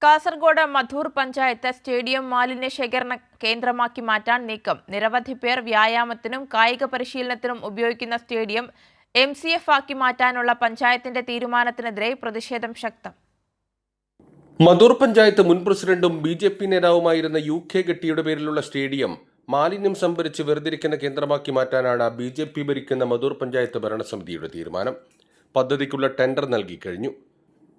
Kasaragod Madhur panchayat stadium മാലിന്യ ശേഖരണ കേന്ദ്രമാക്കി മാറ്റാൻ നീക്കം. നിരവധി പേർ വ്യായാമത്തിനും കായിക പരിശീലനത്തിനും ഉപയോഗിക്കുന്ന സ്റ്റേഡിയം MCF ആക്കി മാറ്റാനുള്ള പഞ്ചായത്തിന്റെ തീരുമാനത്തിനെതിരെ പ്രതിഷേധം ശക്തം. മധൂർ പഞ്ചായത്ത് മുൻ പ്രസിഡന്റും BJP നേതാവുമായിരുന്ന UK ഗട്ടിയുടെ പേരിലുള്ള സ്റ്റേഡിയം മാലിന്യം സംഭരിച്ച് വേർതിരിക്കുന്ന കേന്ദ്രമാക്കി മാറ്റാനാണ് BJP ഭരിക്കുന്ന മധൂർ പഞ്ചായത്ത് ഭരണസമിതിയുടെ തീരുമാനം. പദ്ധതിക്കുള്ള ടെൻഡർ നൽകിക്കഴിഞ്ഞു.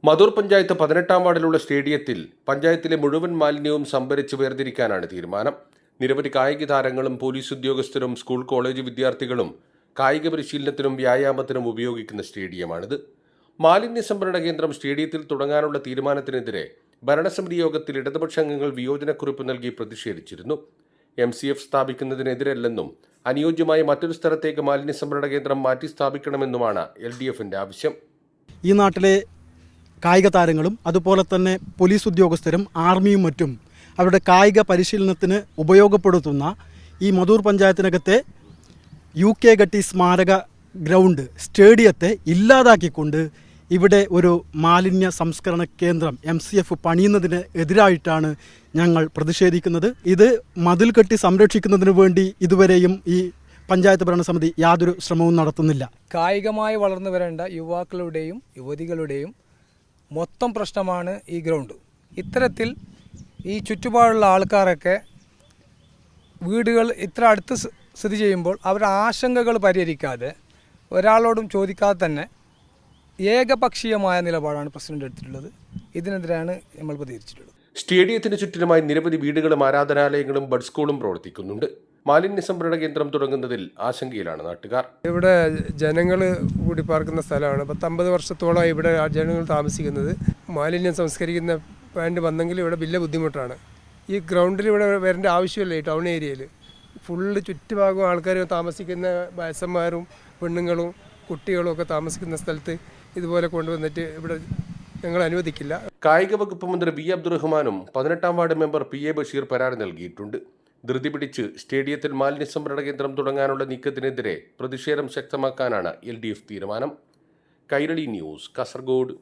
മധൂർ പഞ്ചായത്ത് 18-ാം വാർഡിലുള്ള സ്റ്റേഡിയത്തിൽ പഞ്ചായത്തിലെ മുഴുവൻ മാലിന്യവും സംഭരിച്ച് വേർതിരിക്കാനാണ് തീരുമാനം. നിരവധി കായിക താരങ്ങളും പോലീസ് ഉദ്യോഗസ്ഥരും സ്കൂൾ കോളേജ് വിദ്യാർത്ഥികളും കായിക പരിശീലനത്തിനും വ്യായാമത്തിനും ഉപയോഗിക്കുന്ന സ്റ്റേഡിയമാണിത്. മാലിന്യ സംഭരണ കേന്ദ്രം സ്റ്റേഡിയത്തിൽ തുടങ്ങാനുള്ള തീരുമാനത്തിനെതിരെ ഭരണസമിതി യോഗത്തിൽ ഇടതുപക്ഷ അംഗങ്ങൾ വിയോജനക്കുറിപ്പ് നൽകി പ്രതിഷേധിച്ചിരുന്നു. MCF സ്ഥാപിക്കുന്നതിനെതിരല്ലെന്നും അനുയോജ്യമായ മറ്റൊരു സ്ഥലത്തേക്ക് മാലിന്യ സംഭരണ കേന്ദ്രം മാറ്റി സ്ഥാപിക്കണമെന്നുമാണ് LDFന്റെ ആവശ്യം. ഈ നാട്ടിലെ കായിക താരങ്ങളും അതുപോലെ തന്നെ പോലീസ് ഉദ്യോഗസ്ഥരും ആർമിയും മറ്റും അവരുടെ കായിക പരിശീലനത്തിന് ഉപയോഗപ്പെടുത്തുന്ന ഈ മധൂർ പഞ്ചായത്തിനകത്തെ UK ഗട്ടി സ്മാരക ഗ്രൗണ്ട് സ്റ്റേഡിയത്തെ ഇല്ലാതാക്കിക്കൊണ്ട് ഇവിടെ ഒരു മാലിന്യ സംസ്കരണ കേന്ദ്രം MCF പണിയുന്നതിന് എതിരായിട്ടാണ് ഞങ്ങൾ പ്രതിഷേധിക്കുന്നത്. ഇത് മതിൽ കെട്ടി സംരക്ഷിക്കുന്നതിന് വേണ്ടി ഇതുവരെയും ഈ പഞ്ചായത്ത് ഭരണസമിതി യാതൊരു ശ്രമവും നടത്തുന്നില്ല. കായികമായി വളർന്നു വരേണ്ട യുവാക്കളുടെയും യുവതികളുടെയും മൊത്തം പ്രശ്നമാണ് ഈ ഗ്രൗണ്ട്. ഇത്തരത്തിൽ ഈ ചുറ്റുപാടുള്ള ആൾക്കാരൊക്കെ വീടുകൾ ഇത്ര അടുത്ത് സ്ഥിതി ചെയ്യുമ്പോൾ അവരുടെ ആശങ്കകൾ പരിഹരിക്കാതെ ഒരാളോടും ചോദിക്കാതെ തന്നെ ഏകപക്ഷീയമായ നിലപാടാണ് പ്രസിഡന്റ് എടുത്തിട്ടുള്ളത്. ഇതിനെതിരെയാണ് നമ്മൾ പ്രതികരിച്ചിട്ടുള്ളത്. സ്റ്റേഡിയത്തിന് ചുറ്റിനുമായി നിരവധി വീടുകളും ആരാധനാലയങ്ങളും ബഡ് സ്കൂളും പ്രവർത്തിക്കുന്നുണ്ട്. മാലിന്യ സംഭരണ കേന്ദ്രം തുടങ്ങുന്നതിൽ ആശങ്കയിലാണ് നാട്ടുകാർ. ഇവിടെ ജനങ്ങൾ കൂടി പാർക്കുന്ന സ്ഥലമാണ്. 50 വർഷത്തോളം ഇവിടെ ജനങ്ങൾ താമസിക്കുന്നത്. മാലിന്യം സംസ്കരിക്കുന്ന പ്ലാന്റ് വന്നെങ്കിൽ ഇവിടെ വലിയ ബുദ്ധിമുട്ടാണ്. ഈ ഗ്രൗണ്ടിൽ ഇവിടെ വരേണ്ട ആവശ്യമില്ല. ഈ ടൗൺ ഏരിയയിൽ ഫുള്ള് ചുറ്റുഭാഗം ആൾക്കാർ താമസിക്കുന്ന വയസ്സന്മാരും പെണ്ണുങ്ങളും കുട്ടികളും ഒക്കെ താമസിക്കുന്ന സ്ഥലത്ത് ഇതുപോലെ കൊണ്ടുവന്നിട്ട് ഇവിടെ ഞങ്ങൾ അനുവദിക്കില്ല. കായിക വകുപ്പ് മന്ത്രി B. അബ്ദുറഹ്മാനും 18-ാം ward member PA Basheer പരാതി നൽകിയിട്ടുണ്ട്. ധൃതി പിടിച്ച് സ്റ്റേഡിയത്തിൽ മാലിന്യ സംഭരണ കേന്ദ്രം തുടങ്ങാനുള്ള നീക്കത്തിനെതിരെ പ്രതിഷേധം ശക്തമാക്കാനാണ് LDF തീരുമാനം. കൈരളി ന്യൂസ്, കാസർഗോഡ്.